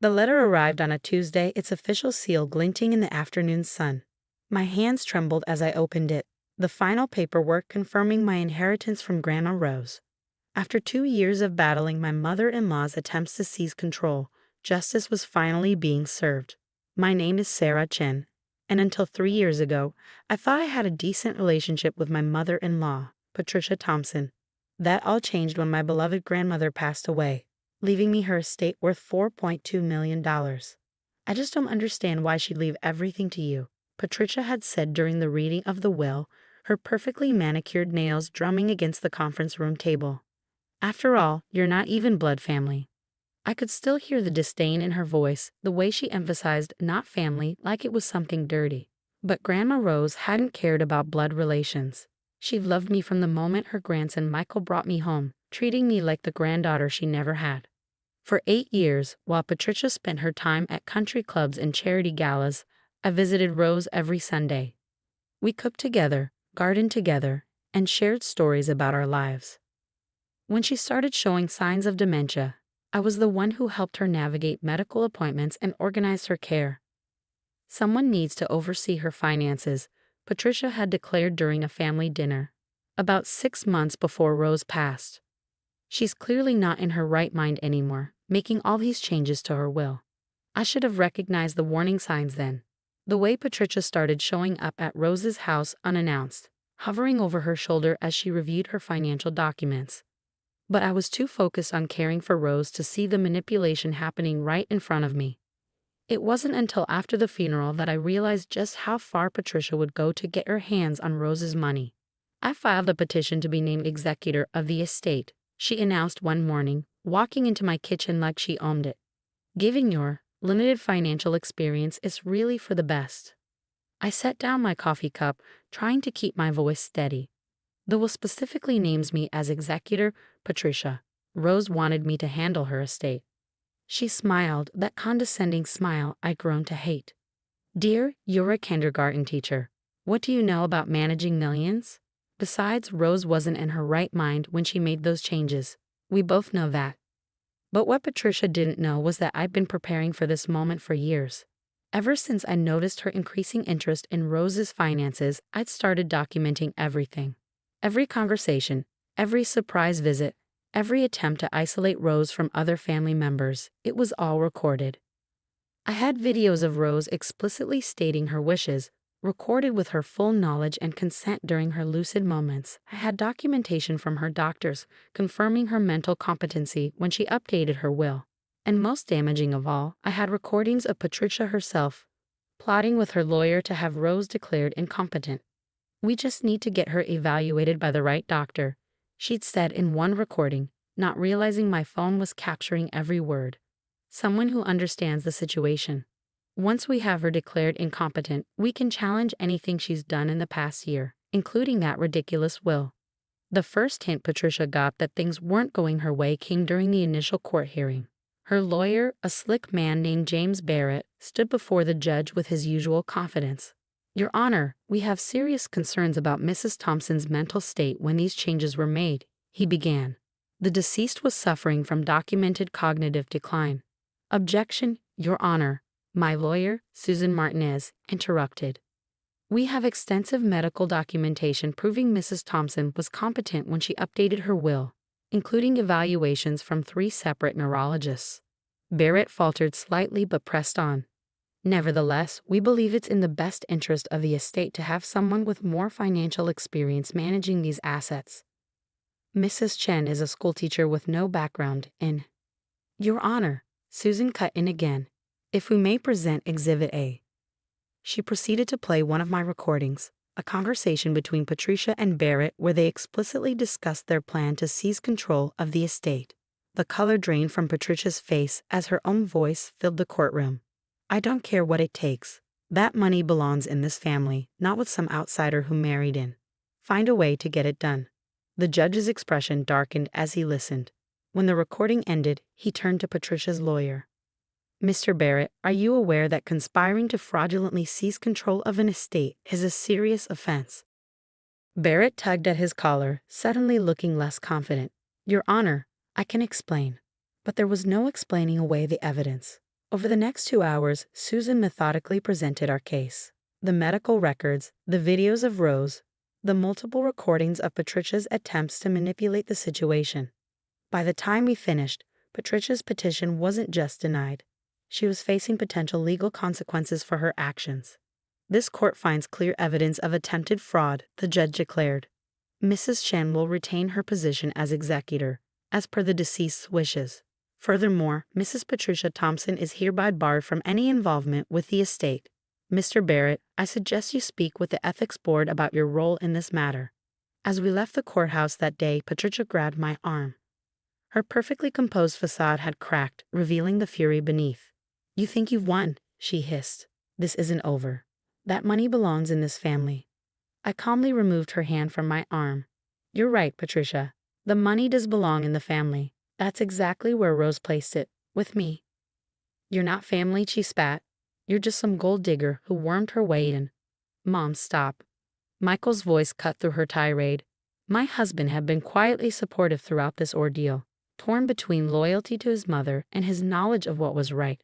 The letter arrived on a Tuesday, its official seal glinting in the afternoon sun. My hands trembled as I opened it, the final paperwork confirming my inheritance from Grandma Rose. After 2 years of battling my mother-in-law's attempts to seize control, justice was finally being served. My name is Sarah Chen, and until 3 years ago, I thought I had a decent relationship with my mother-in-law, Patricia Thompson. That all changed when my beloved grandmother passed away, leaving me her estate worth $4.2 million. I just don't understand why she'd leave everything to you, Patricia had said during the reading of the will, her perfectly manicured nails drumming against the conference room table. After all, you're not even blood family. I could still hear the disdain in her voice, the way she emphasized not family like it was something dirty. But Grandma Rose hadn't cared about blood relations. She loved me from the moment her grandson Michael brought me home, treating me like the granddaughter she never had. For 8 years, while Patricia spent her time at country clubs and charity galas, I visited Rose every Sunday. We cooked together, gardened together, and shared stories about our lives. When she started showing signs of dementia, I was the one who helped her navigate medical appointments and organized her care. Someone needs to oversee her finances, Patricia had declared during a family dinner, about 6 months before Rose passed. She's clearly not in her right mind anymore, making all these changes to her will. I should have recognized the warning signs then. The way Patricia started showing up at Rose's house unannounced, hovering over her shoulder as she reviewed her financial documents. But I was too focused on caring for Rose to see the manipulation happening right in front of me. It wasn't until after the funeral that I realized just how far Patricia would go to get her hands on Rose's money. I filed a petition to be named executor of the estate, she announced one morning, walking into my kitchen like she owned it. Given your limited financial experience, is really for the best. I set down my coffee cup, trying to keep my voice steady. The will specifically names me as executor, Patricia. Rose wanted me to handle her estate. She smiled, that condescending smile I'd grown to hate. Dear, you're a kindergarten teacher. What do you know about managing millions? Besides, Rose wasn't in her right mind when she made those changes. We both know that. But what Patricia didn't know was that I'd been preparing for this moment for years. Ever since I noticed her increasing interest in Rose's finances, I'd started documenting everything. Every conversation, every surprise visit, every attempt to isolate Rose from other family members, it was all recorded. I had videos of Rose explicitly stating her wishes, recorded with her full knowledge and consent during her lucid moments. I had documentation from her doctors confirming her mental competency when she updated her will. And most damaging of all, I had recordings of Patricia herself, plotting with her lawyer to have Rose declared incompetent. We just need to get her evaluated by the right doctor, she'd said in one recording, not realizing my phone was capturing every word. Someone who understands the situation. Once we have her declared incompetent, we can challenge anything she's done in the past year, including that ridiculous will. The first hint Patricia got that things weren't going her way came during the initial court hearing. Her lawyer, a slick man named James Barrett, stood before the judge with his usual confidence. Your Honor, we have serious concerns about Mrs. Thompson's mental state when these changes were made, he began. The deceased was suffering from documented cognitive decline. Objection, Your Honor, my lawyer, Susan Martinez, interrupted. We have extensive medical documentation proving Mrs. Thompson was competent when she updated her will, including evaluations from 3 separate neurologists. Barrett faltered slightly but pressed on. Nevertheless, we believe it's in the best interest of the estate to have someone with more financial experience managing these assets. Mrs. Chen is a schoolteacher with no background in. Your Honor, Susan cut in again. If we may present Exhibit A. She proceeded to play one of my recordings, a conversation between Patricia and Barrett where they explicitly discussed their plan to seize control of the estate. The color drained from Patricia's face as her own voice filled the courtroom. I don't care what it takes. That money belongs in this family, not with some outsider who married in. Find a way to get it done. The judge's expression darkened as he listened. When the recording ended, he turned to Patricia's lawyer. Mr. Barrett, are you aware that conspiring to fraudulently seize control of an estate is a serious offense? Barrett tugged at his collar, suddenly looking less confident. Your Honor, I can explain. But there was no explaining away the evidence. Over the next 2 hours, Susan methodically presented our case. The medical records, the videos of Rose, the multiple recordings of Patricia's attempts to manipulate the situation. By the time we finished, Patricia's petition wasn't just denied. She was facing potential legal consequences for her actions. This court finds clear evidence of attempted fraud, the judge declared. Mrs. Chen will retain her position as executor, as per the deceased's wishes. Furthermore, Mrs. Patricia Thompson is hereby barred from any involvement with the estate. Mr. Barrett, I suggest you speak with the Ethics Board about your role in this matter. As we left the courthouse that day, Patricia grabbed my arm. Her perfectly composed facade had cracked, revealing the fury beneath. You think you've won, she hissed. This isn't over. That money belongs in this family. I calmly removed her hand from my arm. You're right, Patricia. The money does belong in the family. That's exactly where Rose placed it, with me. You're not family, she spat. You're just some gold digger who wormed her way in. Mom, stop. Michael's voice cut through her tirade. My husband had been quietly supportive throughout this ordeal, torn between loyalty to his mother and his knowledge of what was right.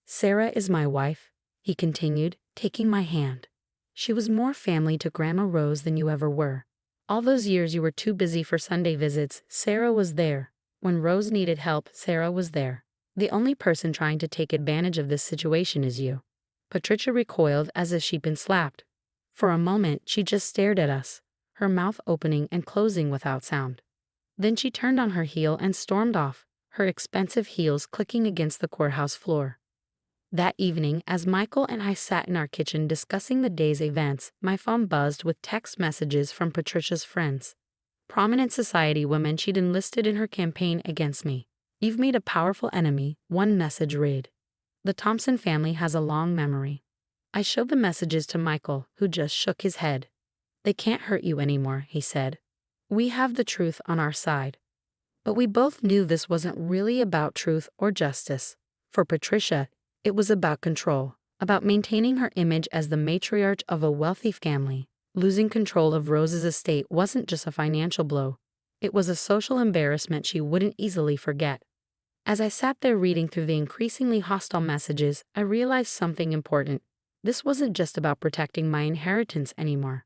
Sarah is my wife, he continued, taking my hand. She was more family to Grandma Rose than you ever were. All those years you were too busy for Sunday visits, Sarah was there. When Rose needed help, Sarah was there. The only person trying to take advantage of this situation is you. Patricia recoiled as if she'd been slapped. For a moment, she just stared at us, her mouth opening and closing without sound. Then she turned on her heel and stormed off, her expensive heels clicking against the courthouse floor. That evening, as Michael and I sat in our kitchen discussing the day's events, my phone buzzed with text messages from Patricia's friends. Prominent society women she'd enlisted in her campaign against me. You've made a powerful enemy, one message read. The Thompson family has a long memory. I showed the messages to Michael, who just shook his head. They can't hurt you anymore, he said. We have the truth on our side. But we both knew this wasn't really about truth or justice. For Patricia, it was about control, about maintaining her image as the matriarch of a wealthy family. Losing control of Rose's estate wasn't just a financial blow. It was a social embarrassment she wouldn't easily forget. As I sat there reading through the increasingly hostile messages, I realized something important. This wasn't just about protecting my inheritance anymore.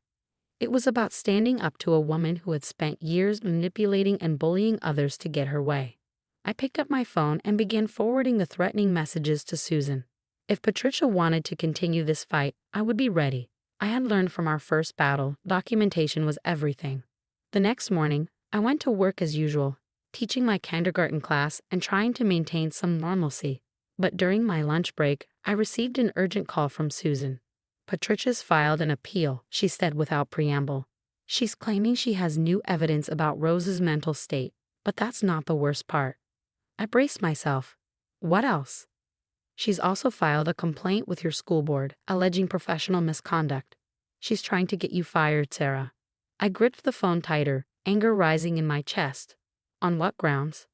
It was about standing up to a woman who had spent years manipulating and bullying others to get her way. I picked up my phone and began forwarding the threatening messages to Susan. If Patricia wanted to continue this fight, I would be ready. I had learned from our first battle, documentation was everything. The next morning, I went to work as usual, teaching my kindergarten class and trying to maintain some normalcy. But during my lunch break, I received an urgent call from Susan. Patricia's filed an appeal, she said without preamble. She's claiming she has new evidence about Rose's mental state, but that's not the worst part. I braced myself. What else? She's also filed a complaint with your school board, alleging professional misconduct. She's trying to get you fired, Sarah. I gripped the phone tighter, anger rising in my chest. On what grounds?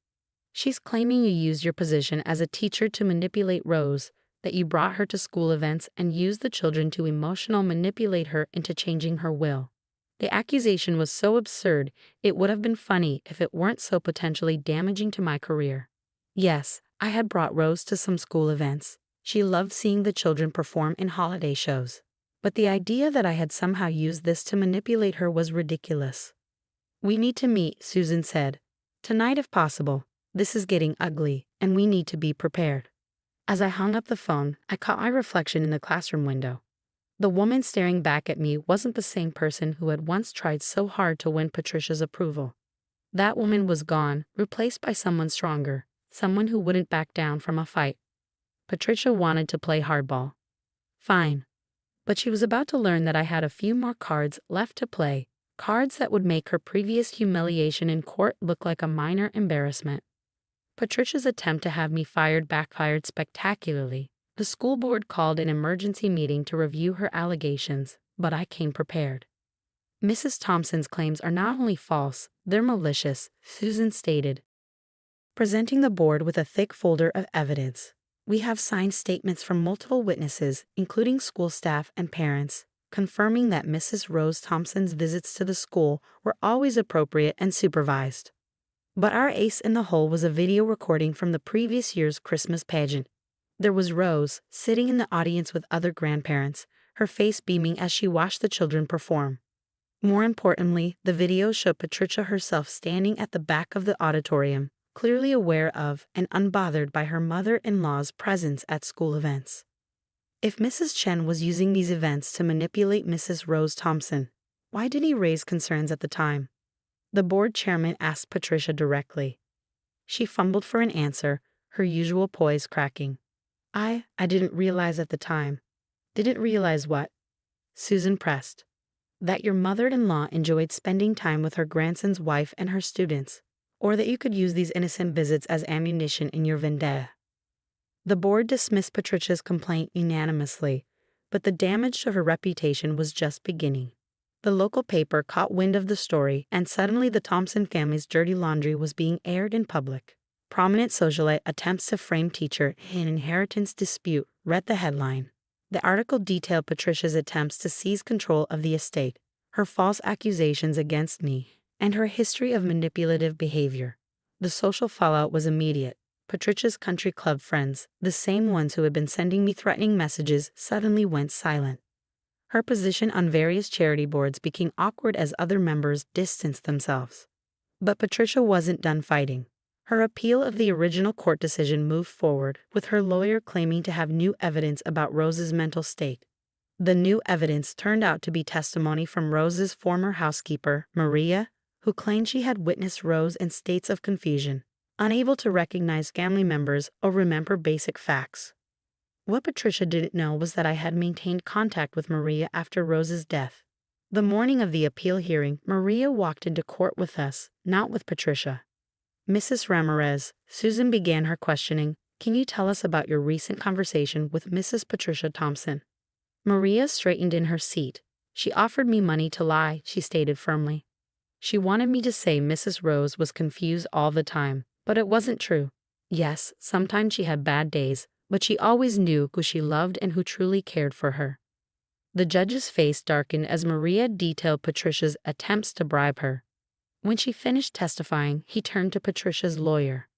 She's claiming you used your position as a teacher to manipulate Rose, that you brought her to school events and used the children to emotional manipulate her into changing her will. The accusation was so absurd, it would have been funny if it weren't so potentially damaging to my career. Yes, I had brought Rose to some school events. She loved seeing the children perform in holiday shows. But the idea that I had somehow used this to manipulate her was ridiculous. We need to meet, Susan said. Tonight if possible. This is getting ugly, and we need to be prepared. As I hung up the phone, I caught my reflection in the classroom window. The woman staring back at me wasn't the same person who had once tried so hard to win Patricia's approval. That woman was gone, replaced by someone stronger, someone who wouldn't back down from a fight. Patricia wanted to play hardball. Fine. But she was about to learn that I had a few more cards left to play, cards that would make her previous humiliation in court look like a minor embarrassment. Patricia's attempt to have me fired backfired spectacularly. The school board called an emergency meeting to review her allegations, but I came prepared. Mrs. Thompson's claims are not only false, they're malicious, Susan stated, presenting the board with a thick folder of evidence. We have signed statements from multiple witnesses, including school staff and parents, confirming that Mrs. Rose Thompson's visits to the school were always appropriate and supervised. But our ace in the hole was a video recording from the previous year's Christmas pageant. There was Rose, sitting in the audience with other grandparents, her face beaming as she watched the children perform. More importantly, the video showed Patricia herself standing at the back of the auditorium, clearly aware of and unbothered by her mother-in-law's presence at school events. If Mrs. Chen was using these events to manipulate Mrs. Rose Thompson, why did he raise concerns at the time? The board chairman asked Patricia directly. She fumbled for an answer, her usual poise cracking. I didn't realize at the time. Didn't realize what? Susan pressed. That your mother-in-law enjoyed spending time with her grandson's wife and her students, or that you could use these innocent visits as ammunition in your vendetta. The board dismissed Patricia's complaint unanimously, but the damage to her reputation was just beginning. The local paper caught wind of the story, and suddenly the Thompson family's dirty laundry was being aired in public. Prominent socialite attempts to frame teacher in inheritance dispute, read the headline. The article detailed Patricia's attempts to seize control of the estate, her false accusations against me, and her history of manipulative behavior. The social fallout was immediate. Patricia's country club friends, the same ones who had been sending me threatening messages, suddenly went silent. Her position on various charity boards became awkward as other members distanced themselves. But Patricia wasn't done fighting. Her appeal of the original court decision moved forward, with her lawyer claiming to have new evidence about Rose's mental state. The new evidence turned out to be testimony from Rose's former housekeeper, Maria, who claimed she had witnessed Rose in states of confusion, unable to recognize family members or remember basic facts. What Patricia didn't know was that I had maintained contact with Maria after Rose's death. The morning of the appeal hearing, Maria walked into court with us, not with Patricia. Mrs. Ramirez, Susan began her questioning. Can you tell us about your recent conversation with Mrs. Patricia Thompson? Maria straightened in her seat. She offered me money to lie, she stated firmly. She wanted me to say Mrs. Rose was confused all the time, but it wasn't true. Yes, sometimes she had bad days, but she always knew who she loved and who truly cared for her. The judge's face darkened as Maria detailed Patricia's attempts to bribe her. When she finished testifying, he turned to Patricia's lawyer.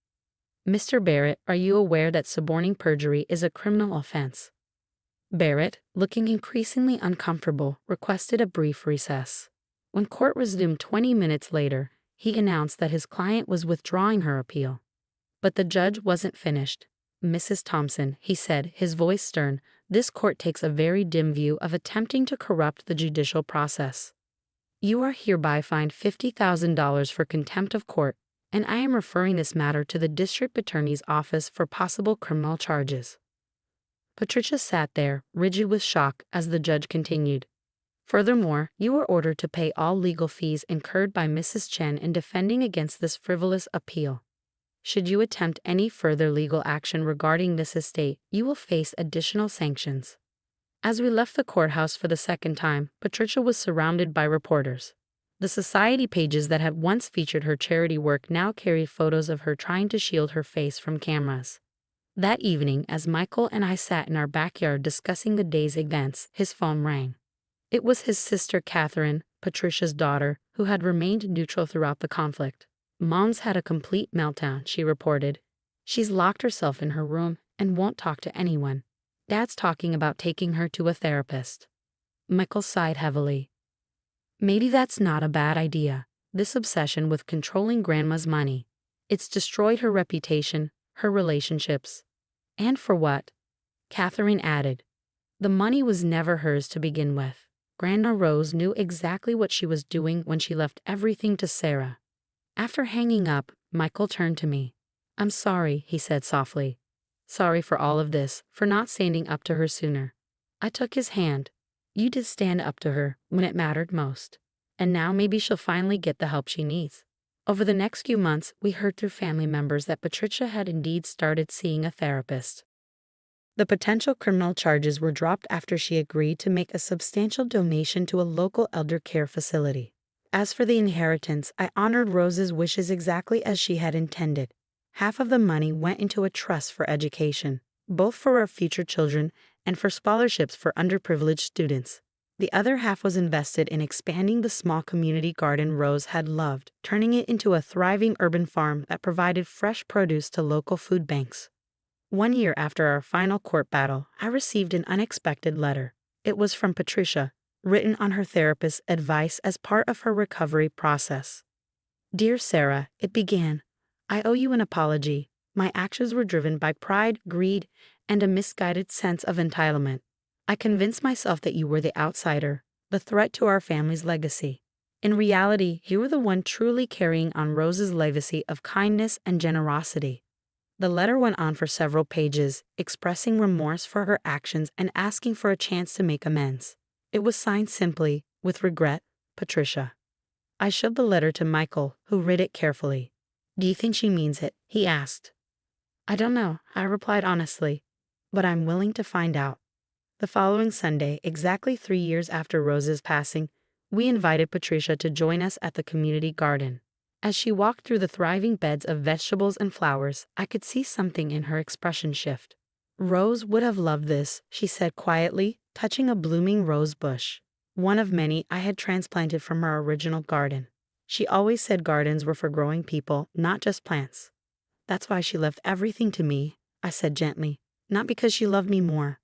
Mr. Barrett, are you aware that suborning perjury is a criminal offense? Barrett, looking increasingly uncomfortable, requested a brief recess. When court resumed 20 minutes later, he announced that his client was withdrawing her appeal. But the judge wasn't finished. Mrs. Thompson, he said, his voice stern, this court takes a very dim view of attempting to corrupt the judicial process. You are hereby fined $50,000 for contempt of court, and I am referring this matter to the district attorney's office for possible criminal charges. Patricia sat there, rigid with shock, as the judge continued. Furthermore, you are ordered to pay all legal fees incurred by Mrs. Chen in defending against this frivolous appeal. Should you attempt any further legal action regarding this estate, you will face additional sanctions. As we left the courthouse for the second time, Patricia was surrounded by reporters. The society pages that had once featured her charity work now carried photos of her trying to shield her face from cameras. That evening, as Michael and I sat in our backyard discussing the day's events, his phone rang. It was his sister Catherine, Patricia's daughter, who had remained neutral throughout the conflict. Mom's had a complete meltdown, she reported. She's locked herself in her room and won't talk to anyone. Dad's talking about taking her to a therapist. Michael sighed heavily. Maybe that's not a bad idea, this obsession with controlling Grandma's money. It's destroyed her reputation, her relationships. And for what? Catherine added. The money was never hers to begin with. Grandma Rose knew exactly what she was doing when she left everything to Sarah. After hanging up, Michael turned to me. I'm sorry, he said softly. Sorry for all of this, for not standing up to her sooner. I took his hand. You did stand up to her when it mattered most. And now maybe she'll finally get the help she needs. Over the next few months, we heard through family members that Patricia had indeed started seeing a therapist. The potential criminal charges were dropped after she agreed to make a substantial donation to a local elder care facility. As for the inheritance, I honored Rose's wishes exactly as she had intended. Half of the money went into a trust for education, both for our future children and for scholarships for underprivileged students. The other half was invested in expanding the small community garden Rose had loved, turning it into a thriving urban farm that provided fresh produce to local food banks. One year after our final court battle, I received an unexpected letter. It was from Patricia, written on her therapist's advice as part of her recovery process. Dear Sarah, it began. I owe you an apology. My actions were driven by pride, greed, and a misguided sense of entitlement. I convinced myself that you were the outsider, the threat to our family's legacy. In reality, you were the one truly carrying on Rose's legacy of kindness and generosity. The letter went on for several pages, expressing remorse for her actions and asking for a chance to make amends. It was signed simply, with regret, Patricia. I showed the letter to Michael, who read it carefully. Do you think she means it? He asked. I don't know, I replied honestly, but I'm willing to find out. The following Sunday, exactly 3 years after Rose's passing, we invited Patricia to join us at the community garden. As she walked through the thriving beds of vegetables and flowers, I could see something in her expression shift. Rose would have loved this, she said quietly, touching a blooming rose bush, one of many I had transplanted from her original garden. She always said gardens were for growing people, not just plants. That's why she left everything to me, I said gently, not because she loved me more,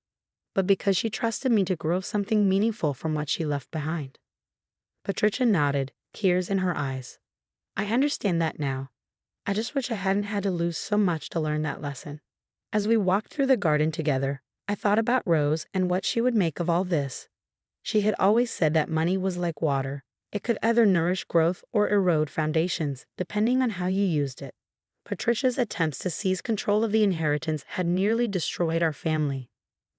but because she trusted me to grow something meaningful from what she left behind. Patricia nodded, tears in her eyes. I understand that now. I just wish I hadn't had to lose so much to learn that lesson. As we walked through the garden together, I thought about Rose and what she would make of all this. She had always said that money was like water. It could either nourish growth or erode foundations, depending on how you used it. Patricia's attempts to seize control of the inheritance had nearly destroyed our family.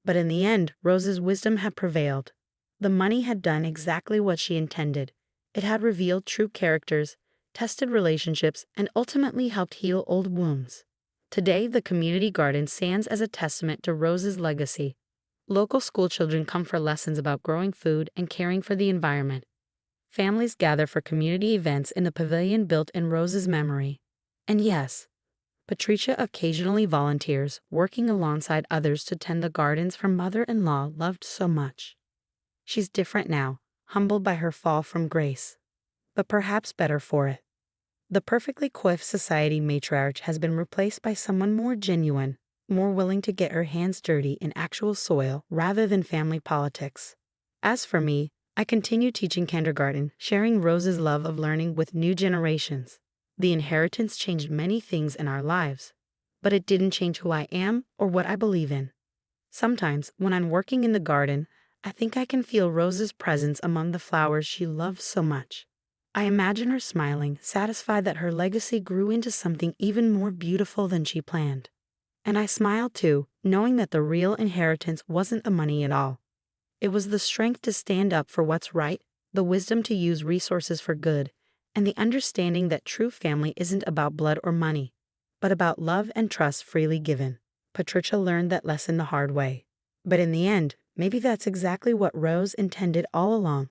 But in the end, Rose's wisdom had prevailed. The money had done exactly what she intended. It had revealed true characters, tested relationships, and ultimately helped heal old wounds. Today, the community garden stands as a testament to Rose's legacy. Local schoolchildren come for lessons about growing food and caring for the environment. Families gather for community events in the pavilion built in Rose's memory. And yes, Patricia occasionally volunteers, working alongside others to tend the gardens her mother-in-law loved so much. She's different now, humbled by her fall from grace, but perhaps better for it. The perfectly coiffed society matriarch has been replaced by someone more genuine, more willing to get her hands dirty in actual soil rather than family politics. As for me, I continue teaching kindergarten, sharing Rose's love of learning with new generations. The inheritance changed many things in our lives, but it didn't change who I am or what I believe in. Sometimes, when I'm working in the garden, I think I can feel Rose's presence among the flowers she loved so much. I imagine her smiling, satisfied that her legacy grew into something even more beautiful than she planned. And I smile too, knowing that the real inheritance wasn't the money at all. It was the strength to stand up for what's right, the wisdom to use resources for good, and the understanding that true family isn't about blood or money, but about love and trust freely given. Patricia learned that lesson the hard way. But in the end, maybe that's exactly what Rose intended all along.